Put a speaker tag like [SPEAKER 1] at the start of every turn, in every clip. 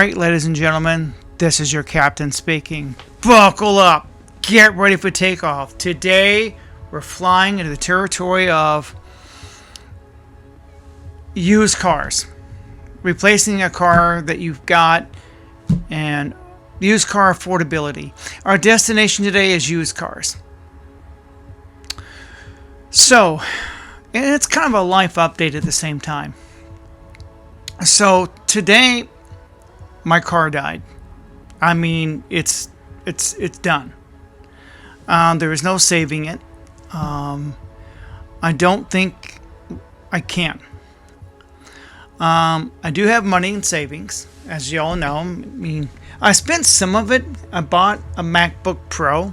[SPEAKER 1] Alright, ladies and gentlemen, this is your captain speaking. Buckle up! Get ready for takeoff. Today, we're flying into the territory of used cars. Replacing a car that you've got and used car affordability. Our destination today is used cars. So, and it's kind of a life update at the same time. So, today, my car died. I mean, it's done. There is no saving it. I don't think I can. I do have money in savings, as you all know. I mean, I spent some of it. I bought a MacBook Pro.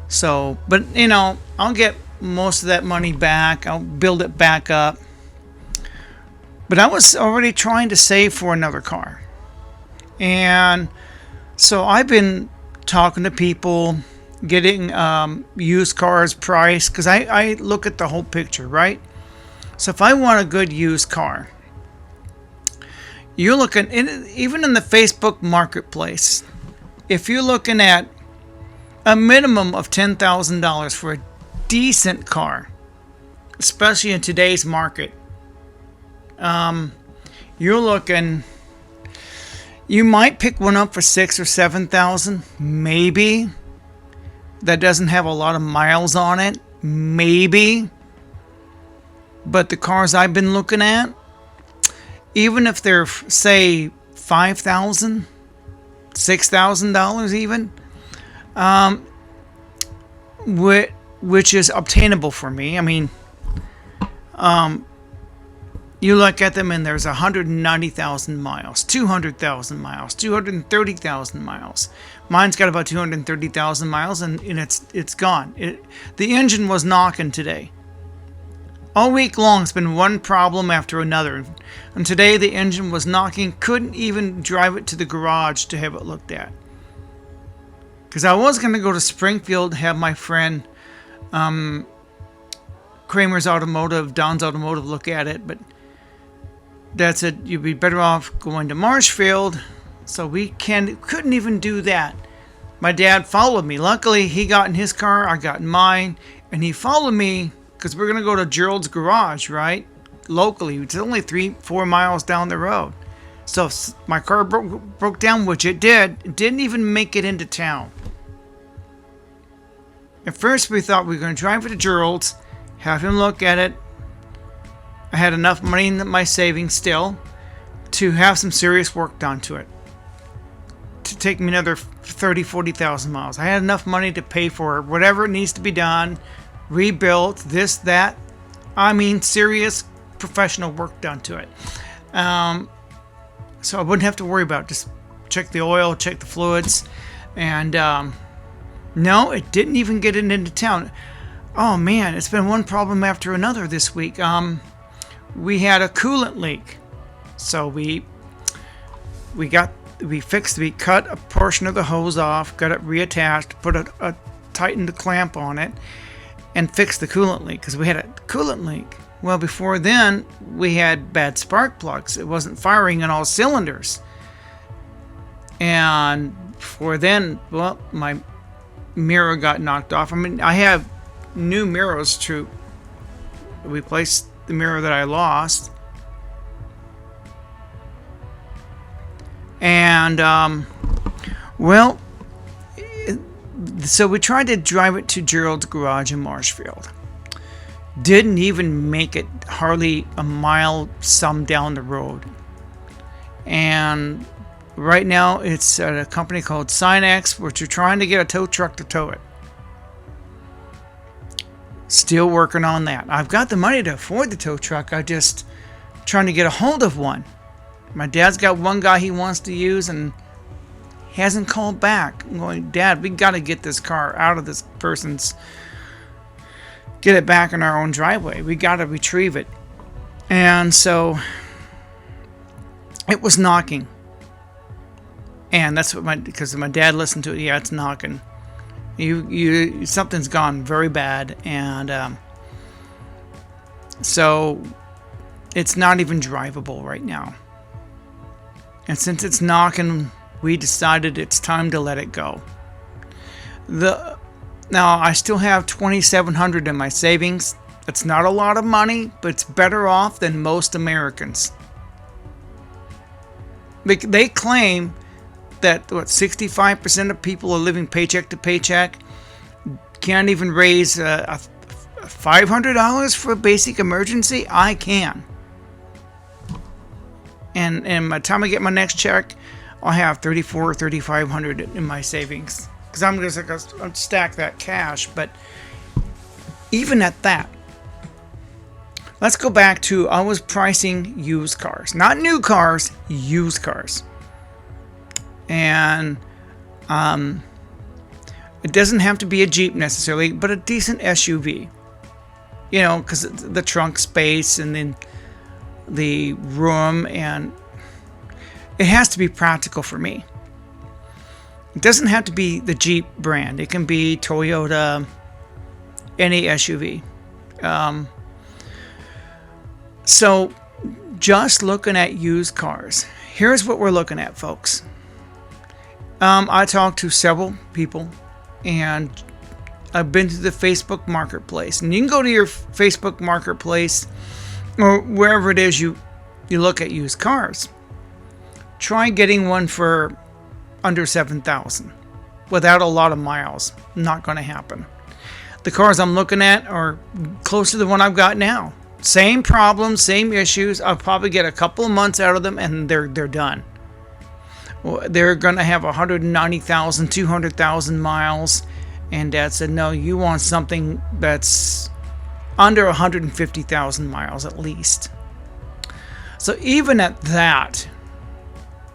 [SPEAKER 1] So, but you know, I'll get most of that money back. I'll build it back up. But I was already trying to save for another car. And so I've been talking to people, getting used cars priced, because I look at the whole picture, right? So if I want a good used car, you're looking, even in the Facebook marketplace, if you're looking at a minimum of $10,000 for a decent car, especially in today's market, you're looking, you might pick one up for $6,000 or $7,000, maybe, that doesn't have a lot of miles on it, maybe. But the cars I've been looking at, even if they're, say, $5,000, $6,000 even, which is obtainable for me. I mean, you look at them and there's 190,000 miles, 200,000 miles, 230,000 miles. Mine's got about 230,000 miles, and it's gone. The engine was knocking today. All week long, it's been one problem after another. And today, the engine was knocking. Couldn't even drive it to the garage to have it looked at. Because I was going to go to Springfield, have my friend Kramer's Automotive, Don's Automotive, look at it. But Dad said you'd be better off going to Marshfield. So we couldn't even do that. My dad followed me. Luckily, he got in his car, I got in mine. And he followed me, because we're going to go to Gerald's Garage, right? Locally. It's only 3-4 miles down the road. So my car broke down, which it did. It didn't even make it into town. At first we thought we were going to drive it to Gerald's, have him look at it. I had enough money in my savings still to have some serious work done to it. To take me another 30,000, 40,000 miles. I had enough money to pay for whatever needs to be done. Rebuilt, this, that. I mean, serious professional work done to it. So I wouldn't have to worry about it. Just check the oil, check the fluids. And no, it didn't even get it into town. Oh man, it's been one problem after another this week. We had a coolant leak. So we cut a portion of the hose off, got it reattached, put a tightened clamp on it, and fixed the coolant leak, because we had a coolant leak. Well, before then, we had bad spark plugs. It wasn't firing on all cylinders. And before then, well, my mirror got knocked off. I mean, I have new mirrors to replace the mirror that I lost. And, well, so we tried to drive it to Gerald's Garage in Marshfield. Didn't even make it hardly a mile some down the road. And right now it's at a company called Sinex, which are trying to get a tow truck to tow it. Still working on that. I've got the money to afford the tow truck. I just trying to get a hold of one. My dad's got one guy he wants to use, and he hasn't called back. I'm going, Dad, we got to get this car out of this person's, get it back in our own driveway. We got to retrieve it. And so it was knocking. And that's what because my dad listened to it. Yeah, it's knocking. Something's gone very bad. And so it's not even drivable right now. And since it's knocking, we decided it's time to let it go. Now I still have $2,700 in my savings. It's not a lot of money, but it's better off than most Americans. They claim that 65% of people are living paycheck to paycheck, can't even raise $500 for a basic emergency. I can. And by the time I get my next check, I'll have $3,400 or $3,500 in my savings, because I'm just going to stack that cash. But even at that, let's go back to, I was pricing used cars, not new cars, used cars. And it doesn't have to be a Jeep necessarily, but a decent SUV. You know, because the trunk space and then the room, and it has to be practical for me. It doesn't have to be the Jeep brand. It can be Toyota, any SUV. So just looking at used cars, here's what we're looking at, folks. I talked to several people, and I've been to the Facebook Marketplace. And you can go to your Facebook Marketplace or wherever it is you look at used cars. Try getting one for under $7,000 without a lot of miles. Not going to happen. The cars I'm looking at are close to the one I've got now. Same problems, same issues. I'll probably get a couple of months out of them and they're done. They're going to have 190,000, 200,000 miles. And Dad said, no, you want something that's under 150,000 miles at least. So even at that,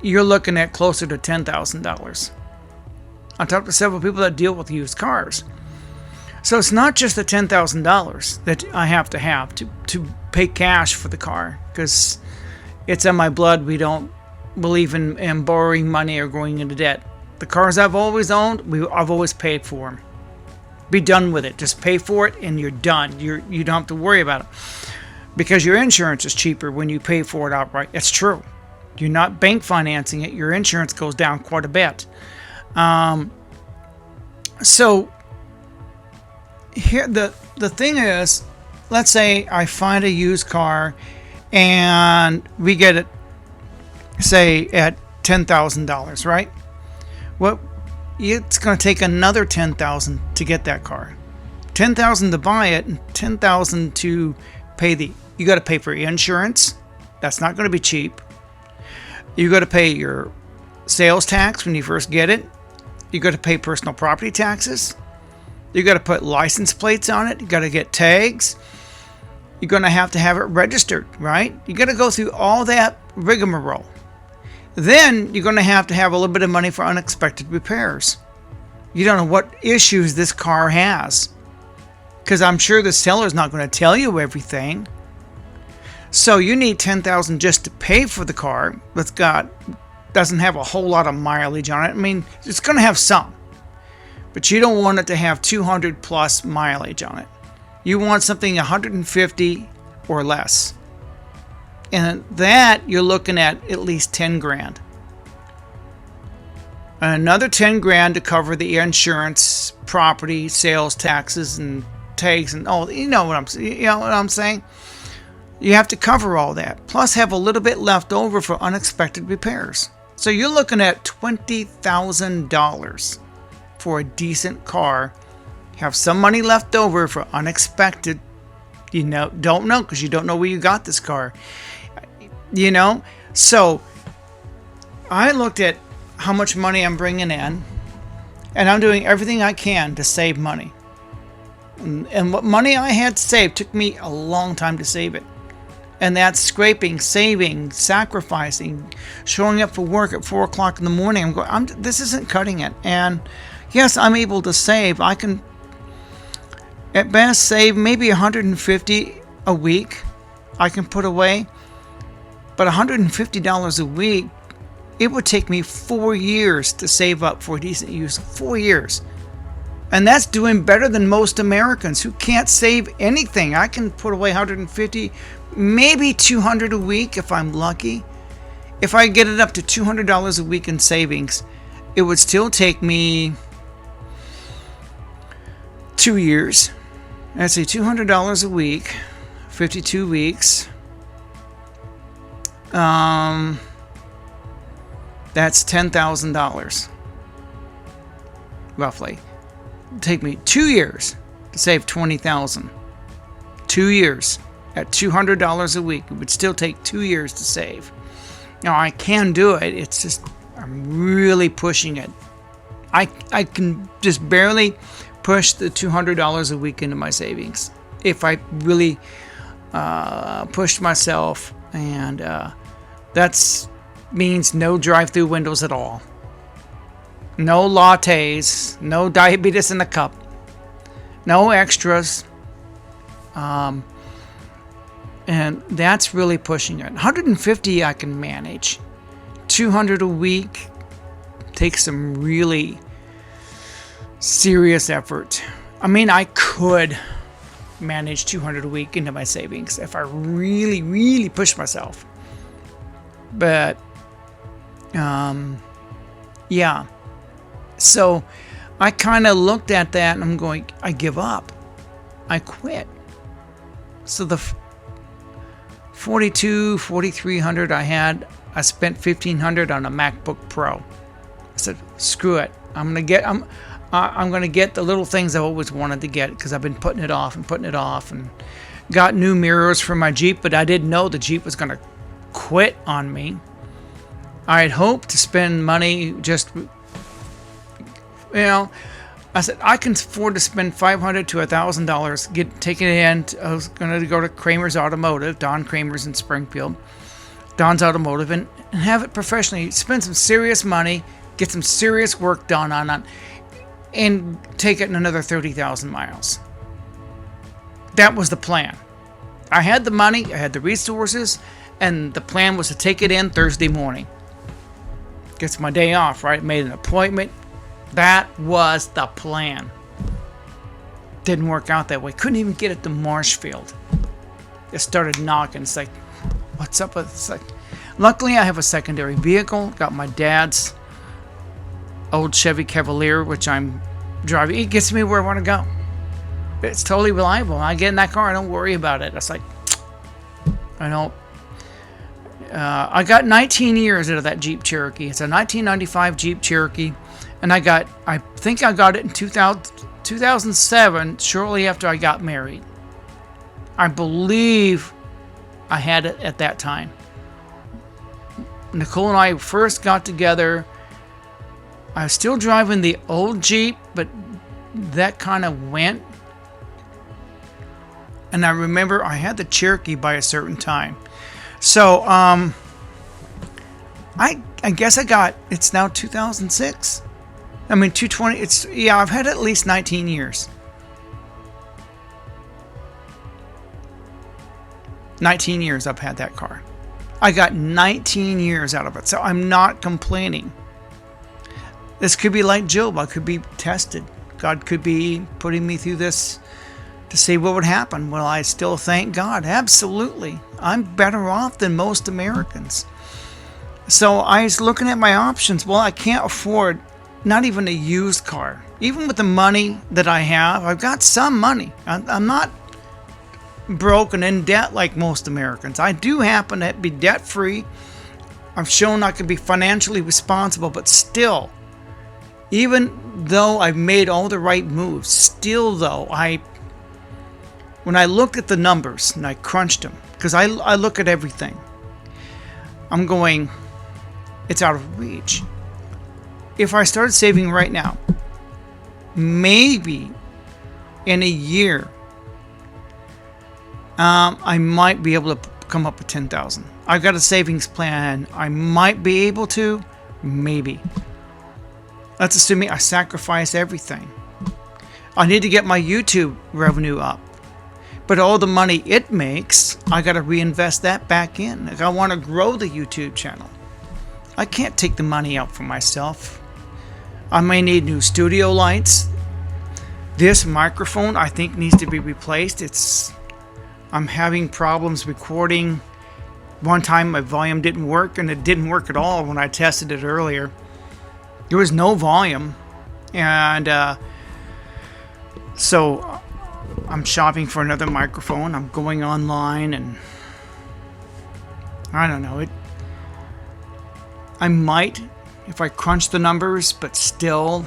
[SPEAKER 1] you're looking at closer to $10,000. I talked to several people that deal with used cars. So it's not just the $10,000 that I have to pay cash for the car, because it's in my blood. We don't believe in borrowing money or going into debt. The cars I've always owned, I've always paid for them. Be done with it. Just pay for it and you're done. You don't have to worry about it, because your insurance is cheaper when you pay for it outright. It's true. You're not bank financing it. Your insurance goes down quite a bit. So here the thing is, let's say I find a used car and we get it, say, at $10,000, right? Well, it's going to take another $10,000 to get that car. $10,000 to buy it and $10,000 to pay you got to pay for insurance. That's not going to be cheap. You got to pay your sales tax when you first get it. You got to pay personal property taxes. You got to put license plates on it. You got to get tags. You're going to have it registered, right? You got to go through all that rigmarole. Then you're going to have a little bit of money for unexpected repairs. You don't know what issues this car has, because I'm sure the seller's not going to tell you everything. So you need $10,000 just to pay for the car doesn't have a whole lot of mileage on it. I mean, it's going to have some, but you don't want it to have 200 plus mileage on it. You want something 150 or less. And that you're looking at least 10 grand. And another 10 grand to cover the insurance, property, sales taxes, and tags, and you know what I'm saying? You have to cover all that, plus have a little bit left over for unexpected repairs. So you're looking at $20,000 for a decent car. Have some money left over for unexpected. Don't know, because you don't know where you got this car. So I looked at how much money I'm bringing in, and I'm doing everything I can to save money. And what money I had saved took me a long time to save it. And that's scraping, saving, sacrificing, showing up for work at 4 o'clock in the morning. I'm going, this isn't cutting it. And yes, I'm able to save. I can, at best, save maybe $150 a week I can put away. But $150 a week, it would take me 4 years to save up for a decent use. 4 years. And that's doing better than most Americans who can't save anything. I can put away $150, maybe $200 a week if I'm lucky. if I get it up to $200 a week in savings, it would still take me 2 years. Let's say $200 a week, 52 weeks. That's $10,000, roughly. It'd take me 2 years to save $20,000. 2 years at $200 a week. It would still take 2 years to save. Now I can do it. It's just I'm really pushing it. I can just barely push the $200 a week into my savings if I really pushed myself, and that's means no drive-through windows at all, no lattes, no diabetes in the cup, no extras, and that's really pushing it. 150 I can manage. 200 a week takes some really serious effort. I mean, I could manage 200 a week into my savings if I really, really push myself. But, yeah. So I kind of looked at that and I'm going, I give up. I quit. So the 4,300 I had, I spent $1,500 on a MacBook Pro. I said, screw it. I'm gonna get the little things I've always wanted to get, because I've been putting it off, and got new mirrors for my Jeep, but I didn't know the Jeep was gonna quit on me. I had hoped to spend money just, I said I can afford to spend $500 to $1,000 taking it in. I was going to go to Kramer's Automotive, Don Kramer's in Springfield, Don's Automotive, and have it professionally. Spend some serious money, get some serious work done on it, and take it in another 30,000 miles. That was the plan. I had the money, I had the resources, and the plan was to take it in Thursday morning. Gets my day off, right? Made an appointment. That was the plan. Didn't work out that way. Couldn't even get it to Marshfield. It started knocking. It's like, what's up with it? It's like, luckily I have a secondary vehicle. Got my dad's old Chevy Cavalier, which I'm driving. It gets me where I want to go. It's totally reliable. I get in that car, I don't worry about it. It's like, I don't. I got 19 years out of that Jeep Cherokee. It's a 1995 Jeep Cherokee. And I think I got it in 2007, shortly after I got married. I believe I had it at that time. Nicole and I first got together. I was still driving the old Jeep, but that kind of went. And I remember I had the Cherokee by a certain time. So, I guess it's now 2006. I mean, 220, I've had it at least 19 years. 19 years I've had that car. I got 19 years out of it, so I'm not complaining. This could be like Job. I could be tested. God could be putting me through this to see what would happen. Well, I still thank God. Absolutely. I'm better off than most Americans. So I was looking at my options. Well, I can't afford not even a used car. Even with the money that I have, I've got some money. I'm not broke and in debt like most Americans. I do happen to be debt-free. I've shown I can be financially responsible, but still, even though I've made all the right moves, still though, when I looked at the numbers and I crunched them, because I look at everything, I'm going, it's out of reach. If I started saving right now, maybe in a year, I might be able to come up with 10,000. I've got a savings plan. I might be able to, maybe. That's assuming I sacrifice everything. I need to get my YouTube revenue up. But all the money it makes, I got to reinvest that back in. If I want to grow the YouTube channel, I can't take the money out for myself. I may need new studio lights. This microphone, I think, needs to be replaced. I'm having problems recording One time my volume didn't work, and it didn't work at all when I tested it earlier. There was no volume, and so I'm shopping for another microphone. I'm going online, and I don't know. I might if I crunch the numbers, but still,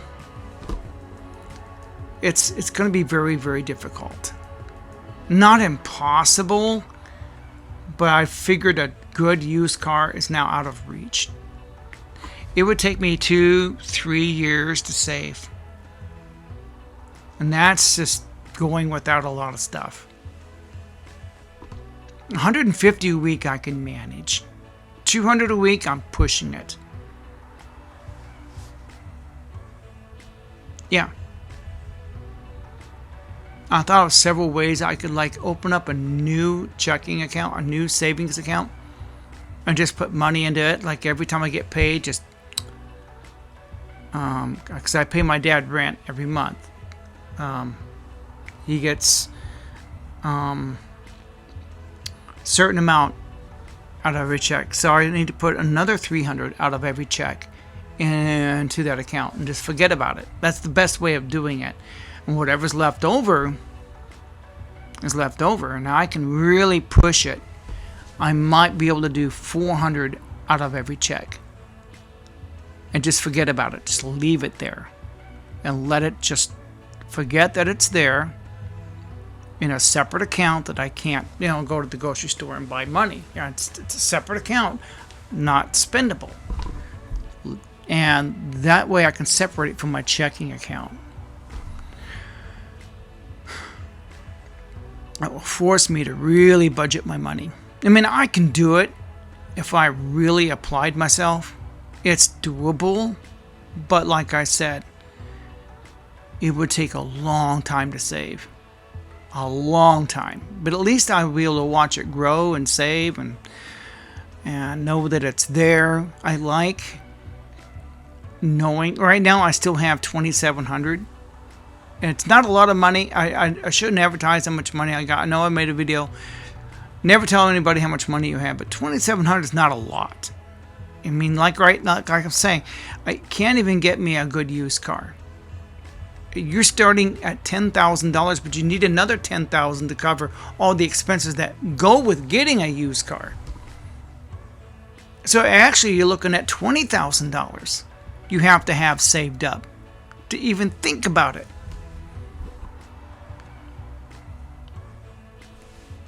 [SPEAKER 1] it's going to be very, very difficult. Not impossible, but I figured a good used car is now out of reach. It would take me 2-3 years to save. And that's just going without a lot of stuff. 150 a week I can manage. 200 a week, I'm pushing it. Yeah. I thought of several ways I could open up a new checking account, a new savings account, and just put money into it. Like every time I get paid, just because I pay my dad rent every month. He gets certain amount out of every check, so I need to put another $300 out of every check into that account and just forget about it. That's the best way of doing it. And whatever's left over is left over. Now I can really push it. I might be able to do $400 out of every check and just forget about it. Just leave it there and let it just forget that it's there in a separate account that I can't, go to the grocery store and buy money. It's a separate account, not spendable. And that way I can separate it from my checking account. It will force me to really budget my money. I mean, I can do it if I really applied myself. It's doable, but like I said, it would take a long time to save. A long time. But at least I'll be able to watch it grow and save and know that it's there. I like knowing. Right now I still have $2,700. And it's not a lot of money. I shouldn't advertise how much money I got. I know I made a video. Never tell anybody how much money you have, but $2,700 is not a lot. I mean, like I'm saying, I can't even get me a good used car. You're starting at $10,000, but you need another $10,000 to cover all the expenses that go with getting a used car. So actually, you're looking at $20,000 you have to have saved up to even think about it.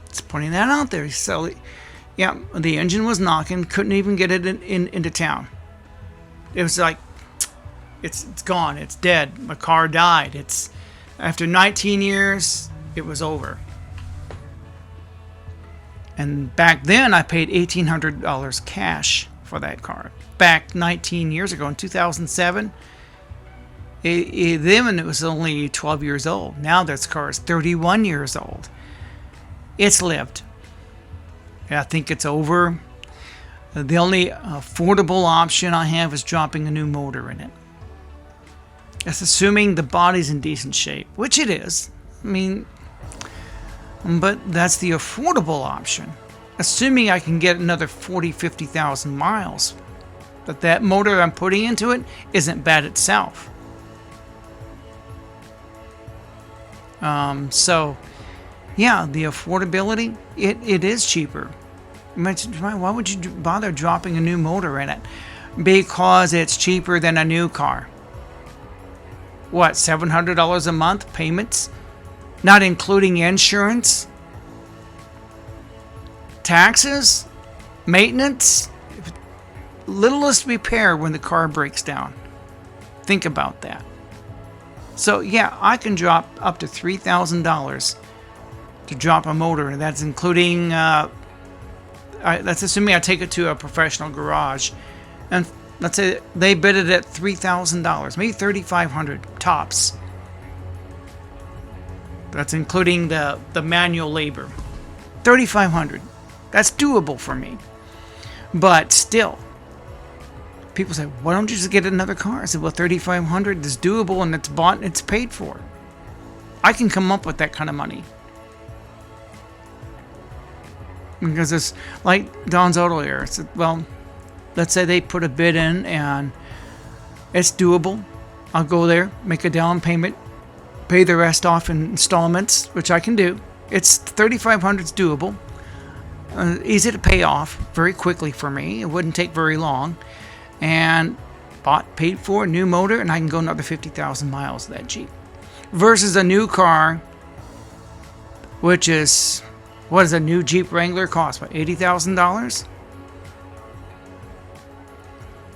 [SPEAKER 1] Just pointing that out there. So, yeah, the engine was knocking. Couldn't even get it into town. It was like, it's gone. It's dead. My car died. After 19 years, it was over. And back then, I paid $1,800 cash for that car. Back 19 years ago, in 2007, then it was only 12 years old. Now this car is 31 years old. It's lived. I think it's over. The only affordable option I have is dropping a new motor in it. That's assuming the body's in decent shape, which it is. I mean, but that's the affordable option. Assuming I can get another 50,000 miles. But that motor I'm putting into it isn't bad itself. So, yeah, the affordability, it is cheaper. Why would you bother dropping a new motor in it? Because it's cheaper than a new car. What, $700 a month payments? Not including insurance, taxes, maintenance, littlest repair when the car breaks down. Think about that. So yeah, I can drop up to $3,000 to drop a motor, and that's including, that's assuming I take it to a professional garage, and let's say they bid it at $3,000, maybe $3,500 tops. That's including the manual labor. $3,500. That's doable for me. But still, people say, why don't you just get another car? I said, well, $3,500 is doable and it's bought and it's paid for. I can come up with that kind of money. because it's like Don's Auto Air. It's, well, let's say they put a bid in and it's doable. I'll go there, make a down payment, pay the rest off in installments, which I can do. It's $3,500 is doable. Easy to pay off very quickly for me. It wouldn't take very long. And paid for, new motor, and I can go another 50,000 miles of that Jeep. Versus a new car, which is, what does a new Jeep Wrangler cost? What, $80,000?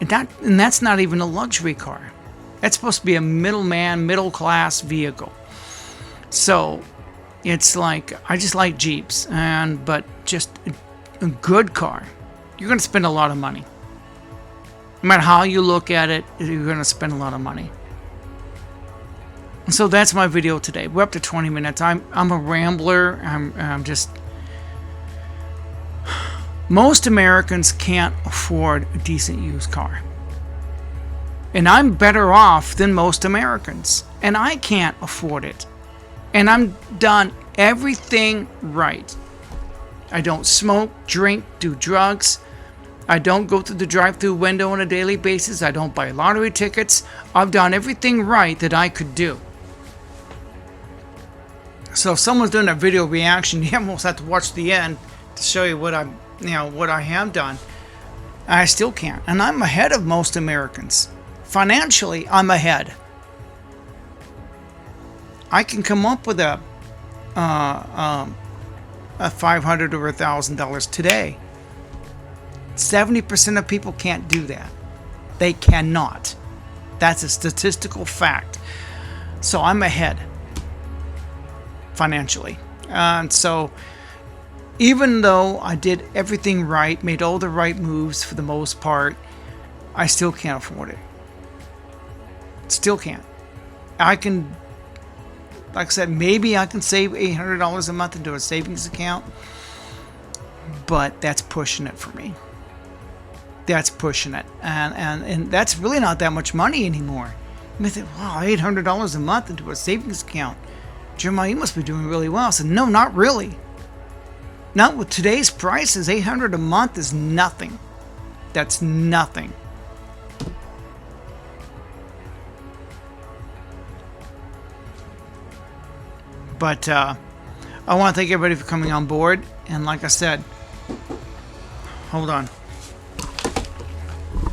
[SPEAKER 1] And that's not even a luxury car. That's supposed to be a middle class vehicle. So it's like, I just like Jeeps, but just a good car. You're going to spend a lot of money. No matter how you look at it, you're going to spend a lot of money. So that's my video today. We're up to 20 minutes. I'm a rambler. I'm just... Most Americans can't afford a decent used car. And I'm better off than most Americans. And I can't afford it. And I'm done everything right. I don't smoke, drink, do drugs. I don't go through the drive-through window on a daily basis. I don't buy lottery tickets. I've done everything right that I could do. So if someone's doing a video reaction, you almost have to watch the end to show you what I have done. I still can't. And I'm ahead of most Americans. Financially, I'm ahead. I can come up with a $500 or $1,000 today. 70% of people can't do that. They cannot. That's a statistical fact. So I'm ahead financially. And so even though I did everything right, made all the right moves for the most part, I still can't afford it. Still can't. I can, like I said, maybe I can save $800 a month into a savings account, but that's pushing it for me. That's pushing it. And that's really not that much money anymore. You may think, wow, $800 a month into a savings account. Jeremiah, you must be doing really well. I said, no, not really. Not with today's prices. $800 a month is nothing. That's nothing. But I want to thank everybody for coming on board. And like I said, hold on.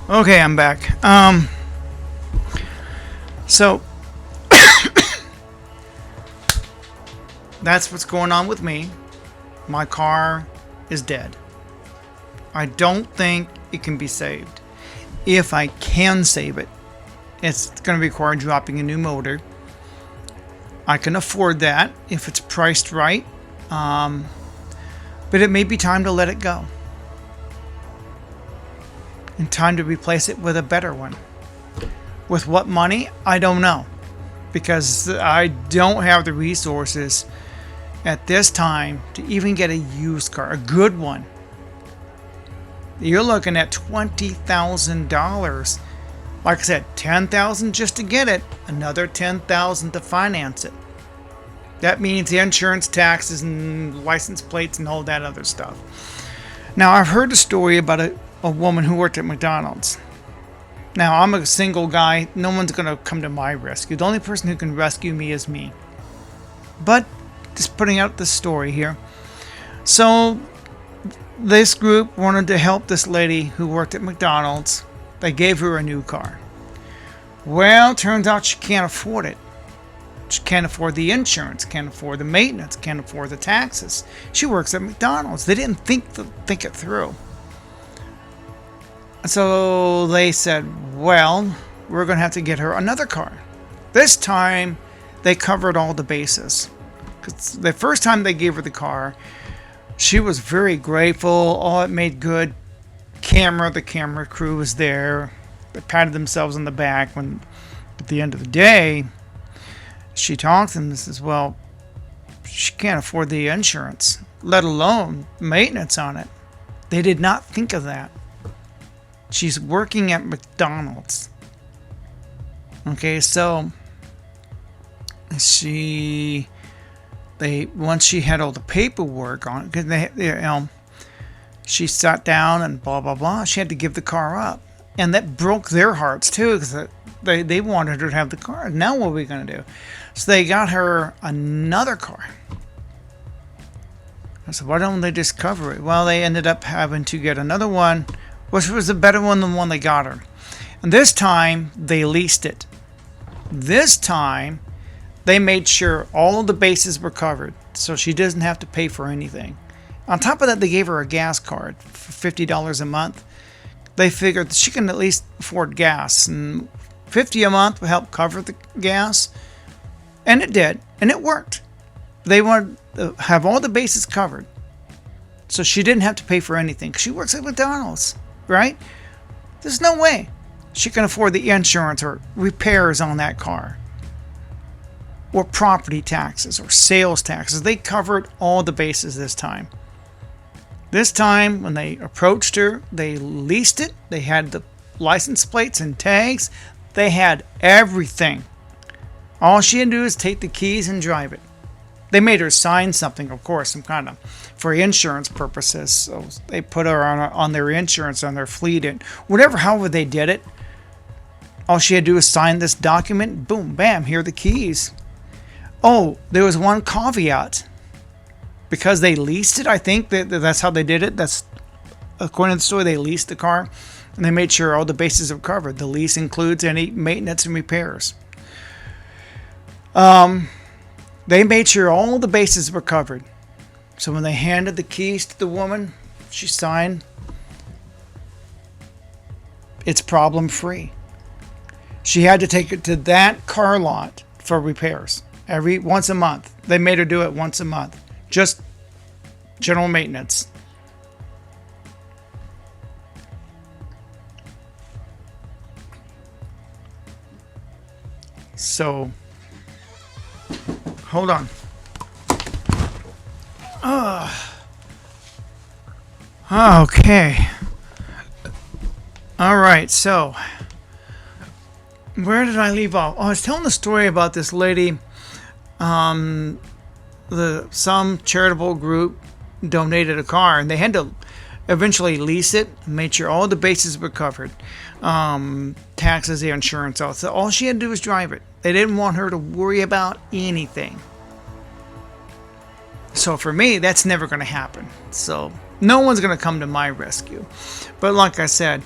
[SPEAKER 1] Okay, I'm back. So that's what's going on with me. My car is dead. I don't think it can be saved. If I can save it, it's going to require dropping a new motor. I can afford that if it's priced right. But it may be time to let it go. And time to replace it with a better one. With what money? I don't know. Because I don't have the resources at this time to even get a used car, a good one. You're looking at $20,000. Like I said, $10,000 just to get it, another $10,000 to finance it. That means the insurance, taxes, and license plates and all that other stuff. Now, I've heard a story about a woman who worked at McDonald's. Now, I'm a single guy. No one's going to come to my rescue. The only person who can rescue me is me. But just putting out the story here. So this group wanted to help this lady who worked at McDonald's. They gave her a new car. Well, turns out she can't afford it. She can't afford the insurance, can't afford the maintenance, can't afford the taxes. She works at McDonald's. They didn't think it through. So they said, well, we're going to have to get her another car. This time, they covered all the bases. Because the first time they gave her the car, she was very grateful. Oh, it made good. The camera crew was there. They patted themselves on the back when, at the end of the day, she talked to them and says, well, she can't afford the insurance, let alone maintenance on it. They did not think of that. She's working at McDonald's. Okay, so once she had all the paperwork on it, because She sat down and blah, blah, blah. She had to give the car up. And that broke their hearts too, because they wanted her to have the car. Now what are we going to do? So they got her another car. I said, why don't they just cover it? Well, they ended up having to get another one, which was a better one than the one they got her. And this time, they leased it. This time, they made sure all of the bases were covered, so she doesn't have to pay for anything. On top of that, they gave her a gas card for $50 a month. They figured she can at least afford gas, and $50 a month would help cover the gas. And it did, and it worked. They wanted to have all the bases covered, so she didn't have to pay for anything. She works at McDonald's, right? There's no way she can afford the insurance or repairs on that car, or property taxes or sales taxes. They covered all the bases this time. This time, when they approached her, they leased it. They had the license plates and tags. They had everything. All she had to do is take the keys and drive it. They made her sign something, of course, some kind of for insurance purposes. So they put her on their insurance on their fleet, and however they did it. All she had to do was sign this document. Boom, bam, here are the keys. Oh, there was one caveat. Because they leased it, I think that's how they did it. That's according to the story. They leased the car, and they made sure all the bases are covered. The lease includes any maintenance and repairs. They made sure all the bases were covered. So when they handed the keys to the woman, she signed. It's problem free. She had to take it to that car lot for repairs once a month. They made her do it once a month. Just general maintenance. So, hold on. Okay. All right, so where did I leave off? I was telling the story about this lady. Some charitable group donated a car, and they had to eventually lease it, made sure all the bases were covered, taxes, the insurance, all she had to do was drive it. They didn't want her to worry about anything. So for me, that's never going to happen. So no one's going to come to my rescue. But like I said,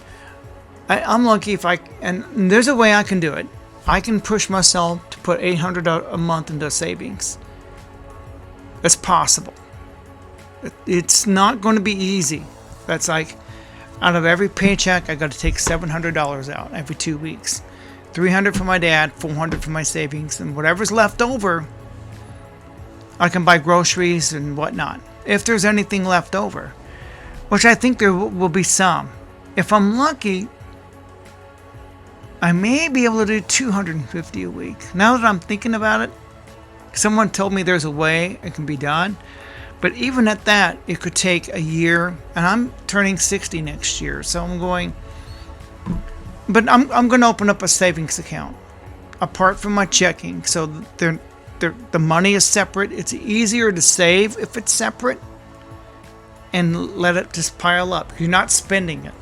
[SPEAKER 1] I'm lucky and there's a way I can do it. I can push myself to put $800 a month into savings. It's possible. It's not going to be easy. That's like, out of every paycheck, I got to take $700 out every 2 weeks. $300 for my dad, $400 for my savings, and whatever's left over, I can buy groceries and whatnot. If there's anything left over, which I think there will be some. If I'm lucky, I may be able to do $250 a week. Now that I'm thinking about it, someone told me there's a way it can be done. But even at that, it could take a year. And I'm turning 60 next year. So I'm going... But I'm going to open up a savings account apart from my checking. So the money is separate. It's easier to save if it's separate. And let it just pile up. You're not spending it.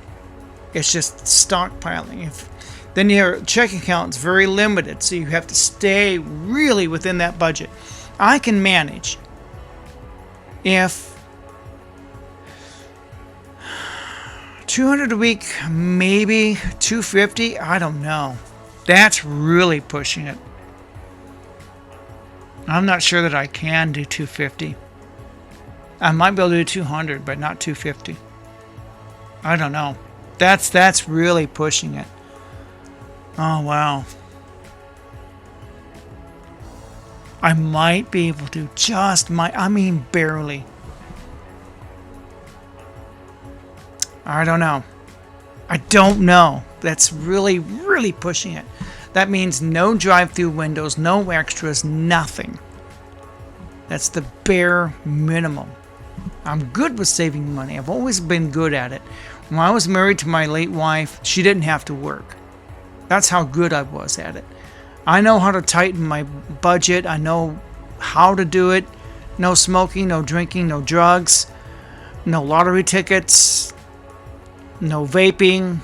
[SPEAKER 1] It's just stockpiling. Then your checking account is very limited, so you have to stay really within that budget. I can manage if $200 a week, maybe $250. I don't know. That's really pushing it. I'm not sure that I can do $250. I might be able to do $200, but not $250. I don't know. That's really pushing it. Oh, wow. I might be able to barely. I don't know. I don't know. That's really, really pushing it. That means no drive-through windows, no extras, nothing. That's the bare minimum. I'm good with saving money. I've always been good at it. When I was married to my late wife, she didn't have to work. That's how good I was at it. I know how to tighten my budget. I know how to do it. No smoking, no drinking, no drugs, no lottery tickets, no vaping,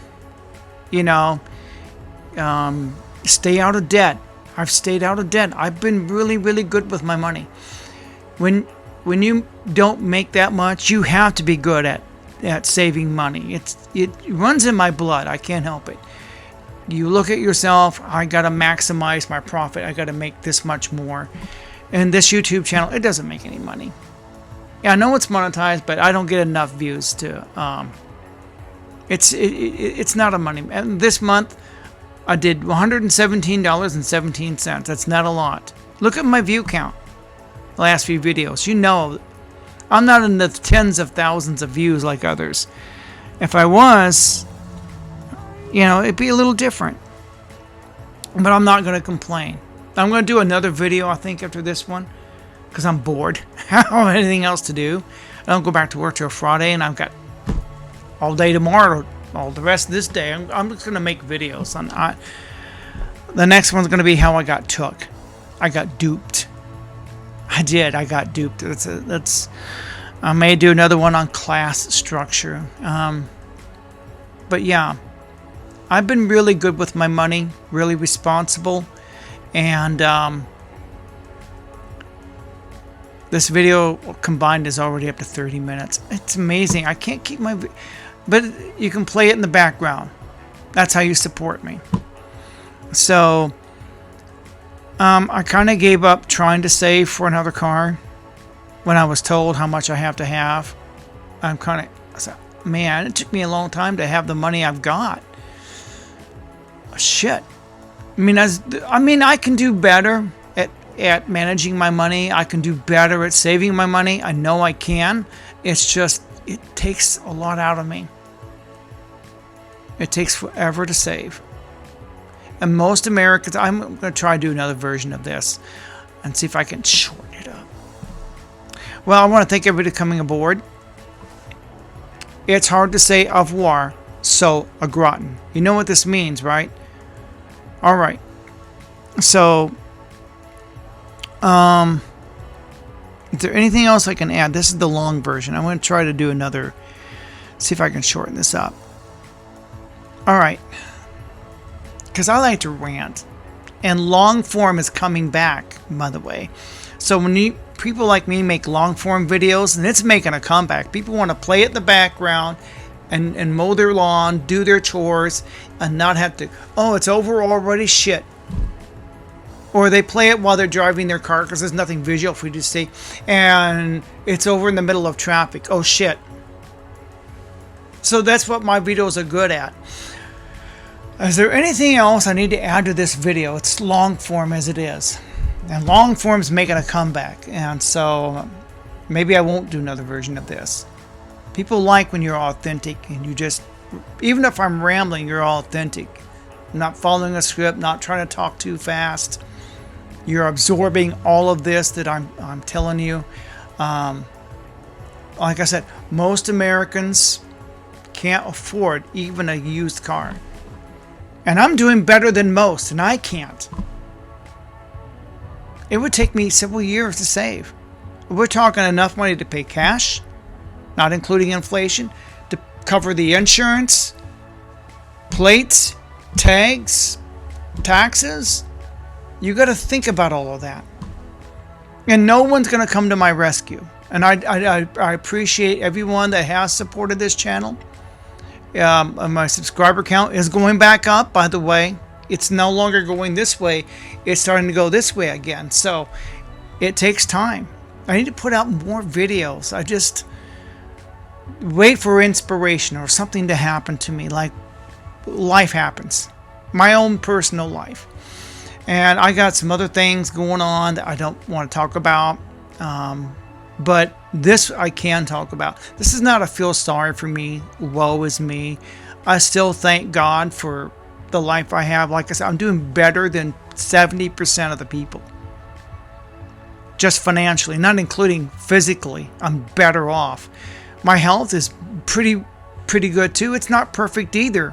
[SPEAKER 1] you know, stay out of debt. I've stayed out of debt. I've been really, really good with my money. When you don't make that much, you have to be good at saving money. It runs in my blood. I can't help it. You look at yourself, I got to maximize my profit. I got to make this much more. And this YouTube channel, it doesn't make any money. Yeah, I know it's monetized, but I don't get enough views to it's not a money. And this month I did $117.17. That's not a lot. Look at my view count. The last few videos. You know, I'm not in the tens of thousands of views like others. If I was, you know, it'd be a little different. But I'm not going to complain. I'm going to do another video, I think, after this one. Because I'm bored. I don't have anything else to do. I don't go back to work till Friday, and I've got all day tomorrow, all the rest of this day. I'm just going to make videos. The next one's going to be how I got took. I got duped. I did. I got duped. I may do another one on class structure. But yeah, I've been really good with my money, really responsible, and this video combined is already up to 30 minutes. It's amazing. I can't keep my... But you can play it in the background. That's how you support me. So, I kind of gave up trying to save for another car when I was told how much I have to have. I said, man, it took me a long time to have the money I've got. Shit. I mean, I can do better at managing my money. I can do better at saving my money. I know I can. It's just, it takes a lot out of me. It takes forever to save. And most Americans, I'm going to try to do another version of this and see if I can shorten it up. Well, I want to thank everybody coming aboard. It's hard to say au revoir, so au gratin. You know what this means, right? All right. So, is there anything else I can add? This is the long version. I'm going to try to do another, see if I can shorten this up. All right. Because I like to rant. And long form is coming back, by the way. So when people like me make long form videos, and it's making a comeback. People want to play it in the background and mow their lawn, do their chores, and not have to, oh, it's over already, shit. Or they play it while they're driving their car because there's nothing visual for you to see. And it's over in the middle of traffic. Oh, shit. So that's what my videos are good at. Is there anything else I need to add to this video? It's long form as it is. And long form's making a comeback. And so maybe I won't do another version of this. People like when you're authentic and you just, even if I'm rambling, you're authentic. I'm not following a script, not trying to talk too fast. You're absorbing all of this that I'm telling you. Like I said, most Americans can't afford even a used car. And I'm doing better than most, and I can't. It would take me several years to save. We're talking enough money to pay cash, not including inflation, to cover the insurance, plates, tags, taxes. You got to think about all of that. And no one's going to come to my rescue. And I appreciate everyone that has supported this channel. My subscriber count is going back up, by the way. It's no longer going this way. It's starting to go this way again. So it takes time. I need to put out more videos. I just wait for inspiration or something to happen to me, like life happens. My own personal life. And I got some other things going on that I don't want to talk about. But this I can talk about. This is not a feel sorry for me, woe is me. I still thank God for the life I have. Like I said, I'm doing better than 70% of the people. Just financially, not including physically, I'm better off. My health is pretty good too. It's not perfect either.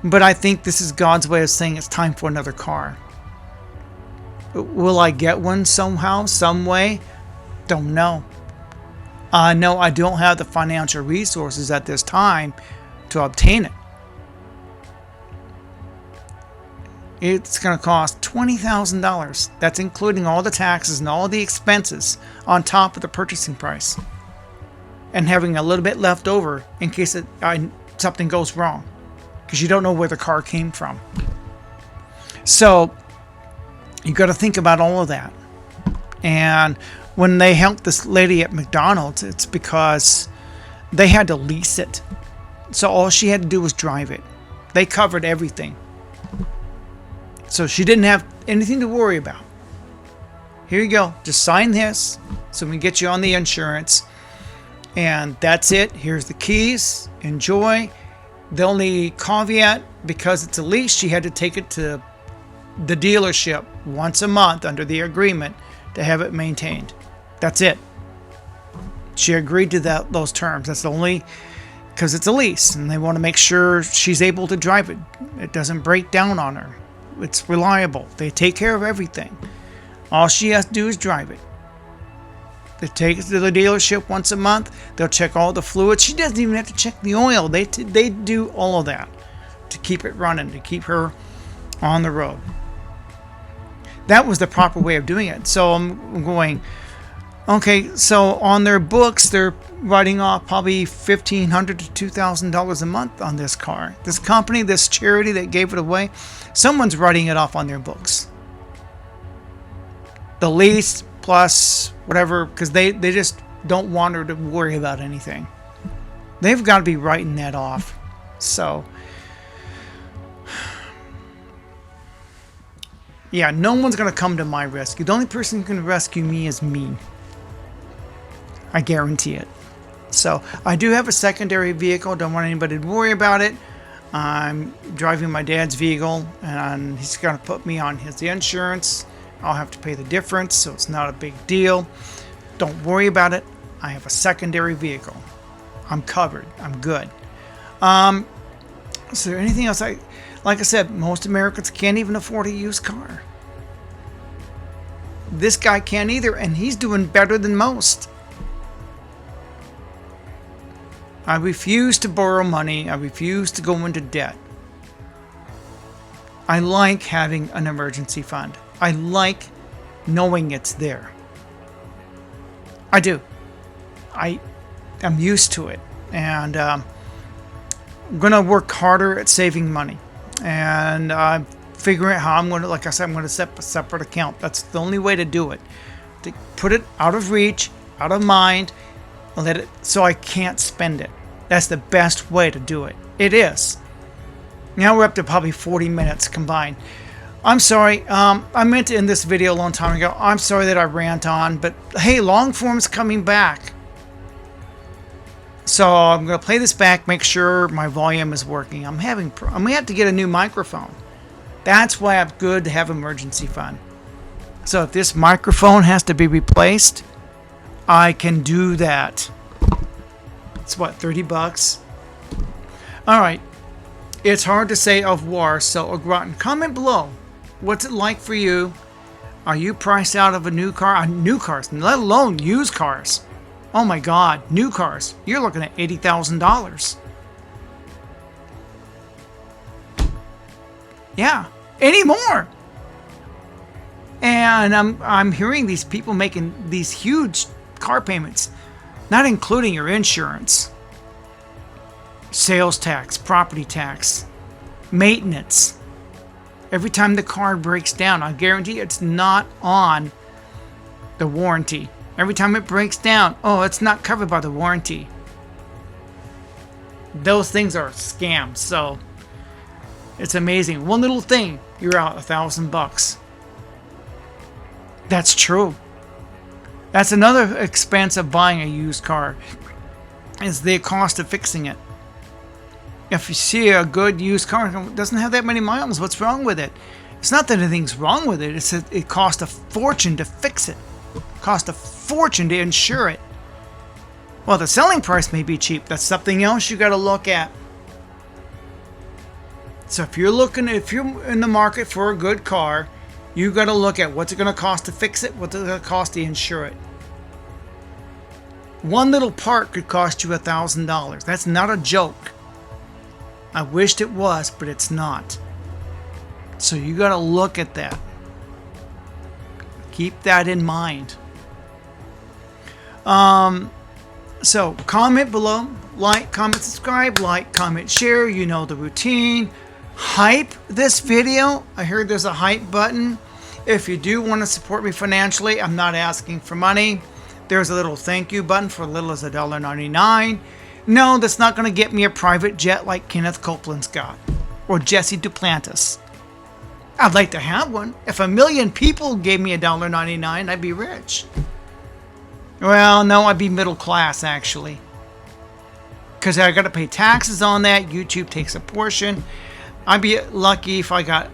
[SPEAKER 1] But I think this is God's way of saying it's time for another car. Will I get one somehow, some way? Don't know. No, I don't have the financial resources at this time to obtain it. It's going to cost $20,000. That's including all the taxes and all the expenses on top of the purchasing price, and having a little bit left over in case something goes wrong, because you don't know where the car came from. So you got to think about all of that. And when they helped this lady at McDonald's, it's because they had to lease it. So all she had to do was drive it. They covered everything. So she didn't have anything to worry about. Here you go. Just sign this so we can get you on the insurance. And that's it. Here's the keys. Enjoy. The only caveat, because it's a lease, she had to take it to the dealership once a month under the agreement to have it maintained. That's it. She agreed to those terms. That's the only, because it's a lease and they want to make sure she's able to drive it. It doesn't break down on her. It's reliable. They take care of everything. All she has to do is drive it. They take it to the dealership once a month. They'll check all the fluids. She doesn't even have to check the oil. They do all of that to keep it running, to keep her on the road. That was the proper way of doing it. So I'm going, okay, so on their books, they're writing off probably $1,500 to $2,000 a month on this car. This company, this charity that gave it away, someone's writing it off on their books. The lease plus whatever, because they just don't want her to worry about anything. They've got to be writing that off. So yeah, no one's going to come to my rescue. The only person who can rescue me is me. I guarantee it. So I do have a secondary vehicle. Don't want anybody to worry about it. I'm driving my dad's vehicle, and he's going to put me on his insurance. I'll have to pay the difference, so it's not a big deal. Don't worry about it. I have a secondary vehicle. I'm covered. I'm good. Is there anything else? Like I said, most Americans can't even afford a used car. This guy can't either, and he's doing better than most. I refuse to borrow money. I refuse to go into debt. I like having an emergency fund. I like knowing it's there. I do. I'm used to it. And I'm going to work harder at saving money. And figuring out how I'm going to, like I said, I'm going to set a separate account. That's the only way to do it. To put it out of reach, out of mind, and let it, so I can't spend it. That's the best way to do it. It is. Now we're up to probably 40 minutes combined. I'm sorry. I meant to end this video a long time ago. I'm sorry that I rant on, but hey, long form's coming back. So I'm going to play this back, make sure my volume is working. I'm going to have to get a new microphone. That's why it's good to have emergency fund. So if this microphone has to be replaced, I can do that. It's what, $30? All right. It's hard to say au revoir, so au gratin. Comment below. What's it like for you? Are you priced out of a new car? New cars, let alone used cars. Oh my God, new cars. You're looking at $80,000. Yeah, anymore. And I'm hearing these people making these huge car payments, not including your insurance, sales tax, property tax, maintenance. Every time the car breaks down, I guarantee it's not on the warranty. Every time it breaks down, oh, it's not covered by the warranty. Those things are scams. So it's amazing. One little thing, you're out $1,000. That's true. That's another expense of buying a used car, is the cost of fixing it. If you see a good used car, it doesn't have that many miles, what's wrong with it? It's not that anything's wrong with it. It's that it costs a fortune to fix it. It costs a fortune to insure it. Well, the selling price may be cheap. That's something else you got to look at. So if you're in the market for a good car, you got to look at what's it going to cost to fix it, what's it going to cost to insure it. One little part could cost you $1,000. That's not a joke. I wished it was, but it's not. So you got to look at that. Keep that in mind. So comment below, like, comment, subscribe, like, comment, share. You know the routine. Hype this video. I heard there's a hype button. If you do want to support me financially, I'm not asking for money. There's a little thank you button for as little as $1.99. No, that's not going to get me a private jet like Kenneth Copeland's got, or Jesse Duplantis. I'd like to have one. If 1 million people gave me $1.99, I'd be rich. Well, no, I'd be middle class, actually. Because I got to pay taxes on that. YouTube takes a portion. I'd be lucky if I got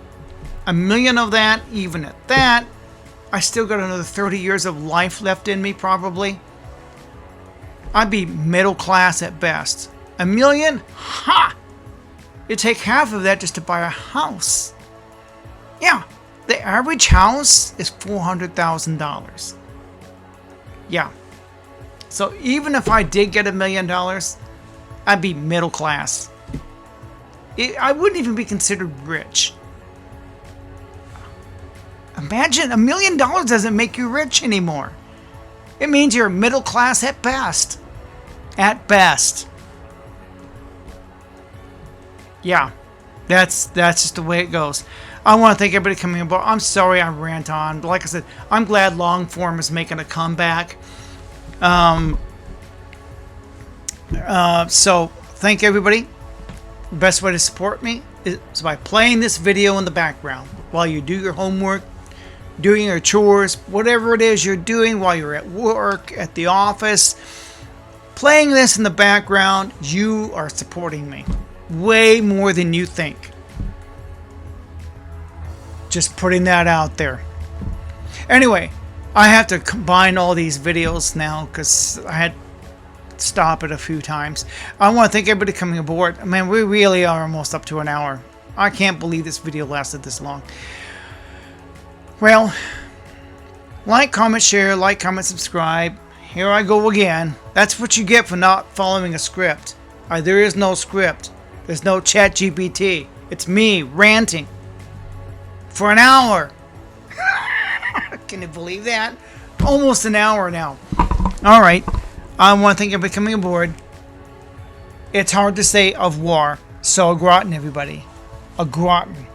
[SPEAKER 1] 1 million of that. Even at that, I still got another 30 years of life left in me, probably. I'd be middle class at best. 1 million? Ha! It'd take half of that just to buy a house. Yeah, the average house is $400,000. Yeah. So even if I did get $1 million, I'd be middle class. I wouldn't even be considered rich. Imagine $1 million doesn't make you rich anymore. It means you're middle class at best. At best. Yeah, that's just the way it goes. I want to thank everybody coming aboard. I'm sorry I rant on. But like I said, I'm glad long form is making a comeback. So thank everybody. The best way to support me is by playing this video in the background while you do your homework, doing your chores, whatever it is you're doing while you're at work, at the office. Playing this in the background, you are supporting me way more than you think. Just putting that out there. Anyway, I have to combine all these videos now because I had to stop it a few times. I want to thank everybody coming aboard. Man, we really are almost up to an hour. I can't believe this video lasted this long. Well, like, comment, share, like, comment, subscribe. Here I go again. That's what you get for not following a script. There is no script. There's no ChatGPT. It's me ranting for an hour. Can you believe that? Almost an hour now. All right. I want to thank everybody coming aboard. It's hard to say au revoir. So, au gratin, everybody. Au gratin.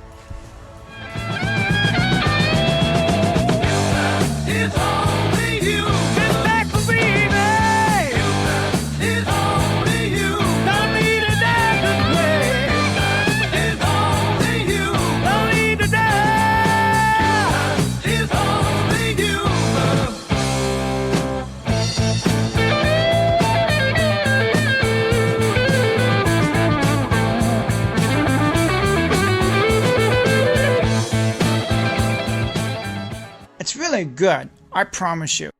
[SPEAKER 1] It's really good, I promise you.